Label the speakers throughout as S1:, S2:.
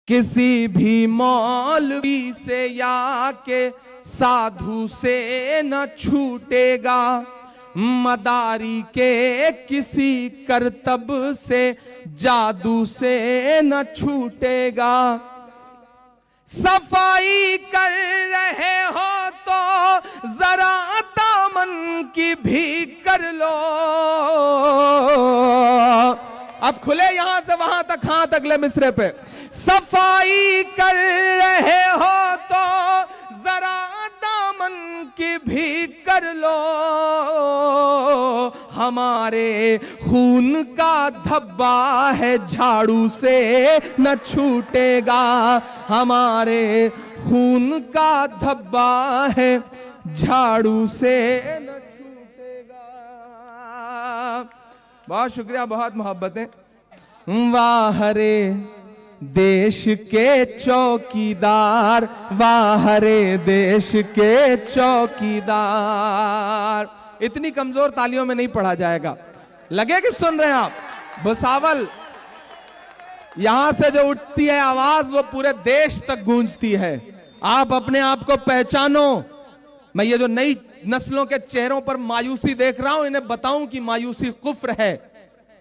S1: किसी भी मौलवी से या के साधु से न छूटेगा, मदारी के किसी करतब से जादू से न छूटेगा। सफाई कर रहे हो तो जरा दामन की भी कर लो। अब खुले यहां से वहां तक हाथ अगले मिसरे पे। सफाई कर रहे हो तो जरा दामन की भी कर लो। हमारे खून का धब्बा है झाड़ू से न छूटेगा। हमारे खून का धब्बा है झाड़ू से न छूटेगा। बहुत शुक्रिया, बहुत मोहब्बतें। वाह रे देश के चौकीदार, वाह रे देश के चौकीदार। इतनी कमजोर तालियों में नहीं पढ़ा जाएगा। लगे कि सुन रहे हैं आप? भुसावल यहां से जो उठती है आवाज वो पूरे देश तक गूंजती है। आप अपने आप को पहचानो। मैं ये जो नई नस्लों के चेहरों पर मायूसी देख रहा हूं, इन्हें बताऊं कि मायूसी कुफ्र है।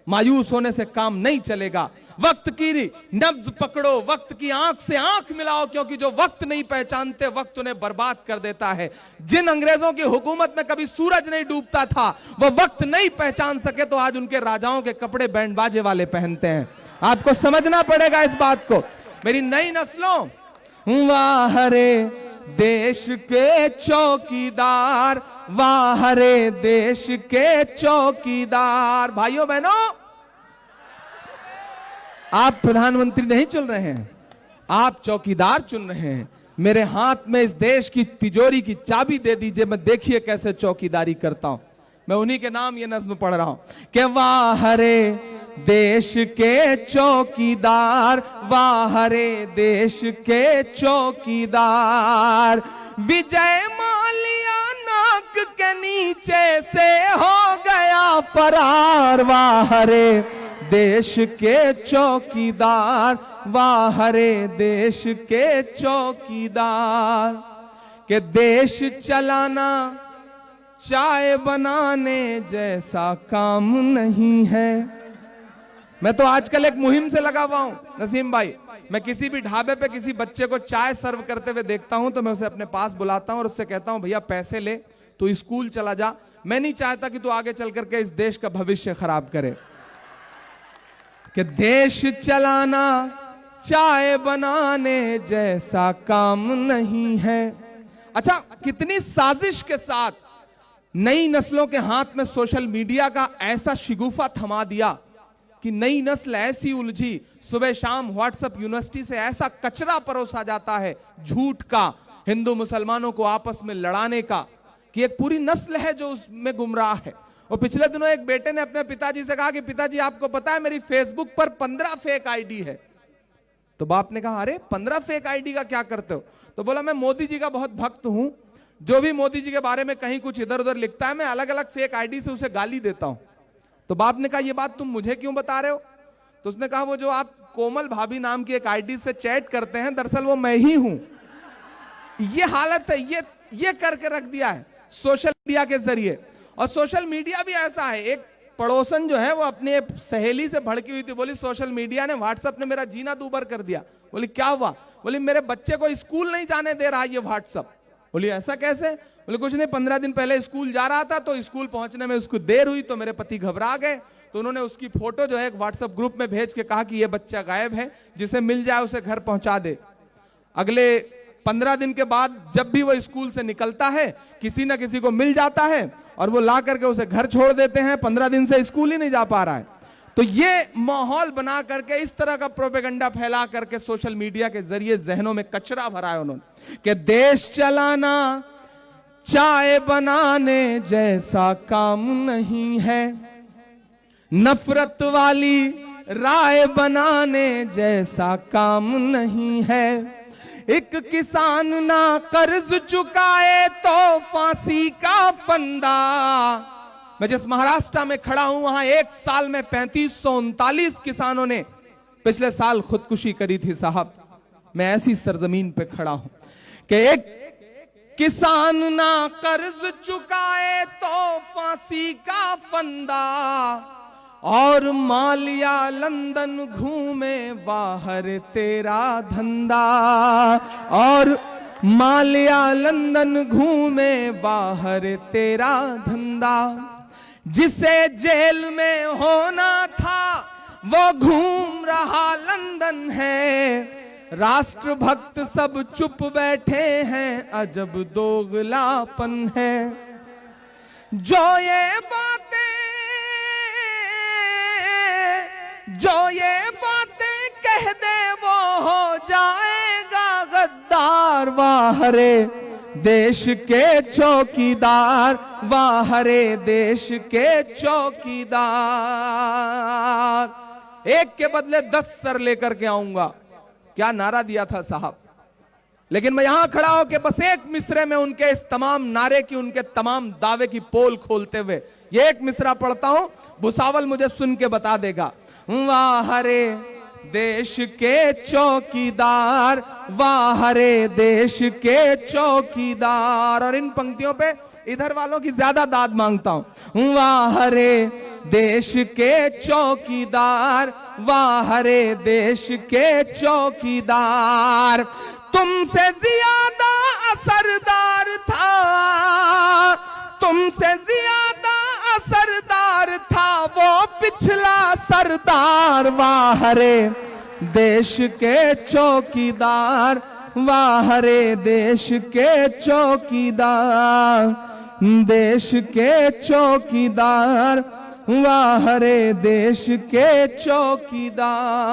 S1: मायूस होने से काम नहीं चलेगा। वक्त की नब्ज पकड़ो, वक्त की आंख से आंख मिलाओ, क्योंकि जो वक्त नहीं पहचानते वक्त उन्हें बर्बाद कर देता है। जिन अंग्रेजों की हुकूमत में कभी सूरज नहीं डूबता था, वो वक्त नहीं पहचान सके तो आज उनके राजाओं के कपड़े बैंड बाजे वाले पहनते हैं। आपको समझना पड़ेगा इस बात को। मेरी नई नस्लों, वाह रे देश के चौकीदार, वाह रे देश के चौकीदार। भाइयों बहनों, आप प्रधानमंत्री नहीं चुन रहे हैं, आप चौकीदार चुन रहे हैं। मेरे हाथ में इस देश की तिजोरी की चाबी दे दीजिए, मैं देखिए कैसे चौकीदारी करता हूं। मैं उन्हीं के नाम ये नज्म पढ़ रहा हूं कि वाह रे देश के चौकीदार, वाह रे देश के चौकीदार। विजय माल्या नाक के नीचे से हो गया फरार, वाह रे देश के चौकीदार, वाह रे देश के चौकीदार। के देश चलाना चाय बनाने जैसा काम नहीं है। मैं तो आजकल एक मुहिम से लगा हुआ हूं नसीम भाई। मैं किसी भी ढाबे पे किसी बच्चे को चाय सर्व करते हुए देखता हूं तो मैं उसे अपने पास बुलाता हूं और उससे कहता हूं भैया पैसे ले, तू स्कूल चला जा। मैं नहीं चाहता कि तू आगे चल करके इस देश का भविष्य खराब करे। कि देश चलाना चाय बनाने जैसा काम नहीं है। अच्छा, कितनी साजिश के साथ नई नस्लों के हाथ में सोशल मीडिया का ऐसा शिगुफा थमा दिया कि नई नस्ल ऐसी उलझी। सुबह शाम व्हाट्सएप यूनिवर्सिटी से ऐसा कचरा परोसा जाता है झूठ का, हिंदू मुसलमानों को आपस में लड़ाने का, कि एक पूरी नस्ल है जो उसमें गुमराह है। और पिछले दिनों एक बेटे ने अपने पिताजी से कहा कि पिताजी आपको पता है मेरी फेसबुक पर 15 फेक आईडी है। तो बाप ने कहा अरे 15 फेक आईडी का क्या करते हो? तो बोला मैं मोदी जी का बहुत भक्त हूं, जो भी मोदी जी के बारे में कहीं कुछ इधर उधर लिखता है मैं अलग अलग फेक आईडी से उसे गाली देता हूं। तो बाप ने कहा ये बात तुम मुझे क्यों बता रहे हो? तो उसने कहा वो जो आप कोमल भाभी नाम की एक आईडी से चैट करते हैं दरअसल वो मैं ही हूं। ये हालत है, ये करके रख दिया है सोशल मीडिया के जरिए। और सोशल मीडिया भी ऐसा है, एक पड़ोसन जो है वो अपने सहेली से भड़की हुई थी, बोली सोशल मीडिया ने व्हाट्सएप ने मेरा जीना दूभर कर दिया। बोली क्या हुआ? बोली मेरे बच्चे को स्कूल नहीं जाने दे रहा ये व्हाट्सएप। बोली ऐसा कैसे? बोले कुछ नहीं, 15 दिन पहले स्कूल जा रहा था तो स्कूल पहुंचने में उसको देर हुई तो मेरे पति घबरा गए, तो उन्होंने उसकी फोटो जो है एक व्हाट्सएप ग्रुप में भेज के कहा कि ये बच्चा गायब है, जिसे मिल जाए उसे घर पहुंचा दे। अगले 15 दिन के बाद जब भी वो स्कूल से निकलता है किसी ना किसी को मिल जाता है और वो ला करके उसे घर छोड़ देते हैं। 15 दिन से स्कूल ही नहीं जा पा रहा है। तो ये माहौल बना करके इस तरह का प्रोपेगेंडा फैला करके सोशल मीडिया के जरिए जहनों में कचरा भरा है उन्होंने कि देश चलाना चाय बनाने जैसा काम नहीं है, नफरत वाली राय बनाने जैसा काम नहीं है। एक किसान ना कर्ज चुकाए तो फांसी का फंदा। मैं जिस महाराष्ट्र में खड़ा हूं वहां एक साल में 3539 किसानों ने पिछले साल खुदकुशी करी थी साहब। मैं ऐसी सरजमीन पे खड़ा हूं कि एक किसान ना कर्ज चुकाए तो फांसी का फंदा, और मालिया लंदन घूमे बाहर तेरा धंधा, और मालिया लंदन घूमे बाहर तेरा धंधा। जिसे जेल में होना था वो घूम रहा लंदन है, राष्ट्रभक्त सब चुप बैठे हैं, अजब दोगलापन है। जो ये बातें कह दे वो हो जाएगा गद्दार। वाह रे देश के चौकीदार, वाह रे देश के चौकीदार। एक के बदले 10 सर लेकर के आऊंगा, क्या नारा दिया था साहब। लेकिन मैं यहां खड़ा हूं कि बस एक मिसरे में उनके इस तमाम नारे की, उनके तमाम दावे की पोल खोलते हुए ये एक मिसरा पढ़ता हूं, भुसावल मुझे सुन के बता देगा। वाह रे देश के चौकीदार, वाह रे देश के चौकीदार। और इन पंक्तियों पे इधर वालों की ज्यादा दाद मांगता हूं। वाह रे देश के चौकीदार, वाह रे देश के चौकीदार। तुमसे ज्यादा असरदार था, तुमसे ज्यादा असरदार था वो पिछला सरदार। वाह रे देश के चौकीदार, वाह रे देश के चौकीदार, देश के चौकीदार, वाह रे देश के चौकीदार।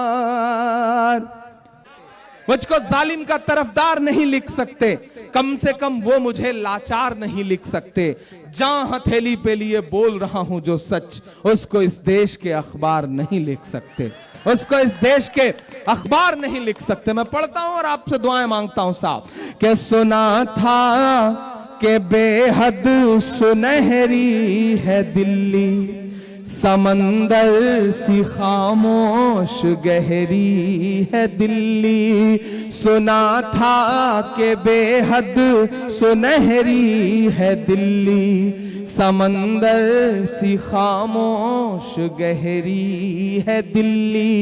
S1: मुझको जालिम का तरफदार नहीं लिख सकते, कम से कम वो मुझे लाचार नहीं लिख सकते। जहां हथेली पे लिए बोल रहा हूं जो सच, उसको इस देश के अखबार नहीं लिख सकते, उसको इस देश के अखबार नहीं लिख सकते। मैं पढ़ता हूं और आपसे दुआएं मांगता हूं साहब। कि सुना था कि बेहद सुनहरी है दिल्ली, समंदर सी खामोश गहरी है दिल्ली। सुना था कि बेहद सुनहरी है दिल्ली, समंदर सी खामोश गहरी है दिल्ली।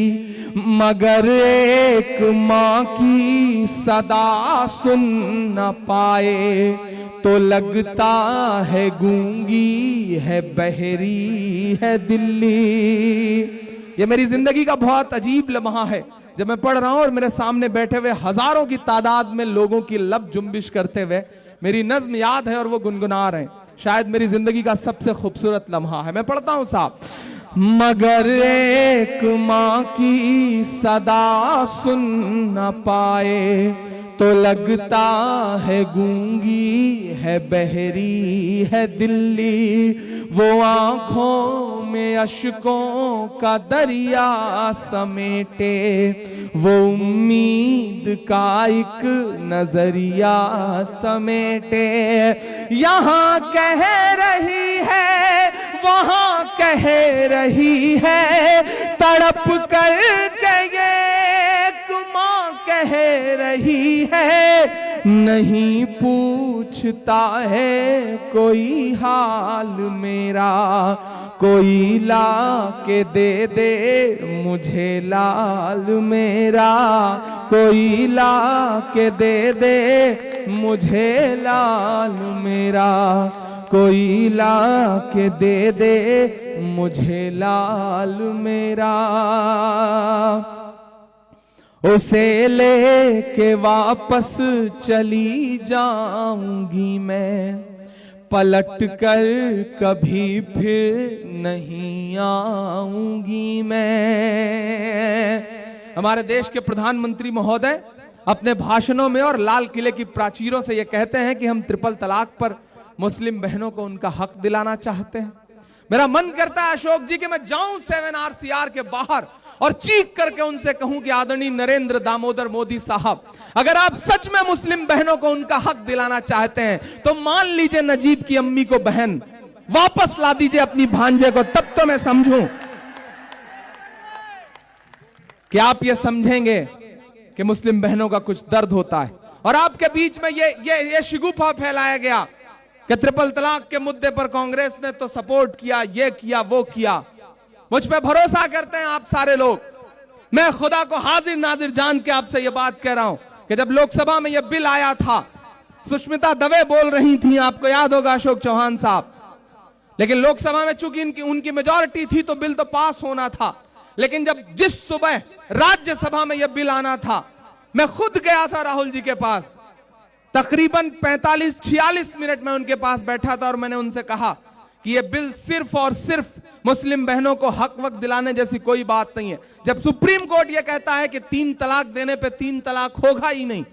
S1: मगर एक माँ की सदा सुन न पाए तो लगता है गूंगी है बहरी है दिल्ली। ये मेरी जिंदगी का बहुत अजीब लम्हा है जब मैं पढ़ रहा हूं और मेरे सामने बैठे हुए हजारों की तादाद में लोगों की लब जुम्बिश करते हुए मेरी नज्म याद है और वो गुनगुना रहे हैं। शायद मेरी जिंदगी का सबसे खूबसूरत लम्हा है। मैं पढ़ता हूं साहब। मगर एक माँ की सदा सुन न पाए तो लगता है गूंगी है बहरी है दिल्ली। वो आंखों में अश्कों का दरिया समेटे, वो उम्मीद का एक नजरिया समेटे। यहाँ कह रही है वहाँ कह रही है, तड़प कर ये माँ कह रही है। नहीं पूछता है कोई हाल मेरा, कोई ला के दे दे मुझे लाल मेरा, कोई ला के दे दे मुझे लाल मेरा, कोई ला के दे दे मुझे लाल मेरा। उसे लेके वापस चली जाऊंगी मैं, पलट कर कभी फिर नहीं आऊंगी मैं। हमारे देश के प्रधानमंत्री महोदय अपने भाषणों में और लाल किले की प्राचीरों से ये कहते हैं कि हम ट्रिपल तलाक पर मुस्लिम बहनों को उनका हक दिलाना चाहते हैं। मेरा मन करता है अशोक जी कि मैं जाऊं 7RCR के बाहर और चीख करके उनसे कहूं कि आदरणीय नरेंद्र दामोदर मोदी साहब, अगर आप सच में मुस्लिम बहनों को उनका हक दिलाना चाहते हैं तो मान लीजिए नजीब की अम्मी को बहन, वापस ला दीजिए अपनी भांजे को, तब तो मैं समझूं कि आप ये समझेंगे कि मुस्लिम बहनों का कुछ दर्द होता है। और आपके बीच में ये शिगुफा फैलाया गया कि ट्रिपल तलाक के मुद्दे पर कांग्रेस ने तो सपोर्ट किया, ये किया, वो किया। मुझ पे भरोसा करते हैं आप सारे लोग। मैं खुदा को हाजिर नाजिर जान के आपसे ये बात कह रहा हूं कि जब लोकसभा में यह बिल आया था, सुष्मिता दवे बोल रही थी, आपको याद होगा, अशोक चौहान साहब, लेकिन लोकसभा में चूंकि उनकी मेजॉरिटी थी तो बिल तो पास होना था। लेकिन जिस सुबह राज्यसभा में यह बिल आना था, मैं खुद गया था राहुल जी के पास, तकरीबन 45-46 मिनट में उनके पास बैठा था और मैंने उनसे कहा कि यह बिल सिर्फ और सिर्फ मुस्लिम बहनों को हक वक्त दिलाने जैसी कोई बात नहीं है। जब सुप्रीम कोर्ट यह कहता है कि 3 तलाक देने पे 3 तलाक होगा ही नहीं,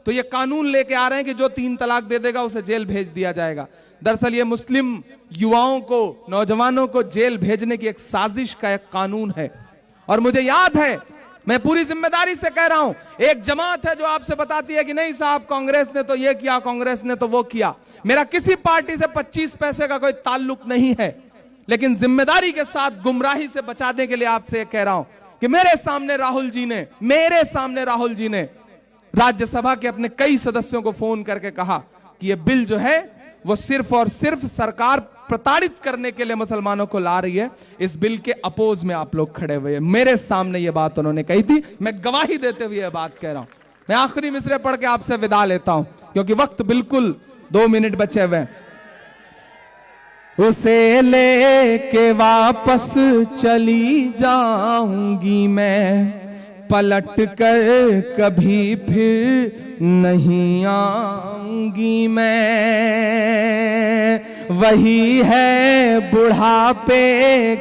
S1: तो यह कानून लेके आ रहे हैं कि जो 3 तलाक दे देगा उसे जेल भेज दिया जाएगा। दरअसल यह मुस्लिम युवाओं को, नौजवानों को जेल भेजने की एक साजिश का एक कानून है। और मुझे याद है, मैं पूरी जिम्मेदारी से कह रहा हूं, एक जमात है जो आपसे बताती है कि नहीं साहब कांग्रेस ने तो ये किया, कांग्रेस ने तो वो किया। मेरा किसी पार्टी से 25 पैसे का कोई ताल्लुक नहीं है, लेकिन जिम्मेदारी के साथ गुमराही से बचाने के लिए आपसे कह रहा हूं कि मेरे सामने राहुल जी ने राज्यसभा के अपने कई सदस्यों को फोन करके कहा कि यह बिल जो है वो सिर्फ और सिर्फ सरकार प्रताड़ित करने के लिए मुसलमानों को ला रही है। इस बिल के अपोज में आप लोग खड़े हुए हैं। मेरे सामने ये बात उन्होंने कही थी, मैं गवाही देते हुए ये बात कह रहा हूं। मैं आखिरी मिसरे पढ़ के आपसे विदा लेता हूं क्योंकि वक्त बिल्कुल 2 मिनट बचे हुए हैं। उसे लेके वापस चली जाऊंगी मैं, पलट कर कभी फिर नहीं आऊंगी मैं। वही है बुढ़ापे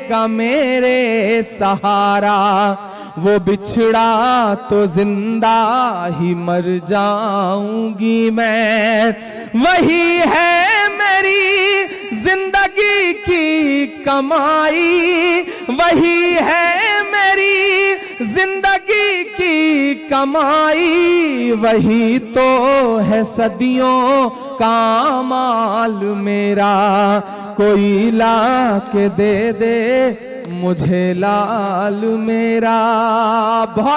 S1: का मेरे सहारा, वो बिछड़ा तो जिंदा ही मर जाऊंगी मैं। वही है मेरी जिंदगी की कमाई, वही है मेरी जिंदगी की कमाई, वही तो है सदियों का माल मेरा। कोई ला के दे दे मुझे लाल मेरा। बहुत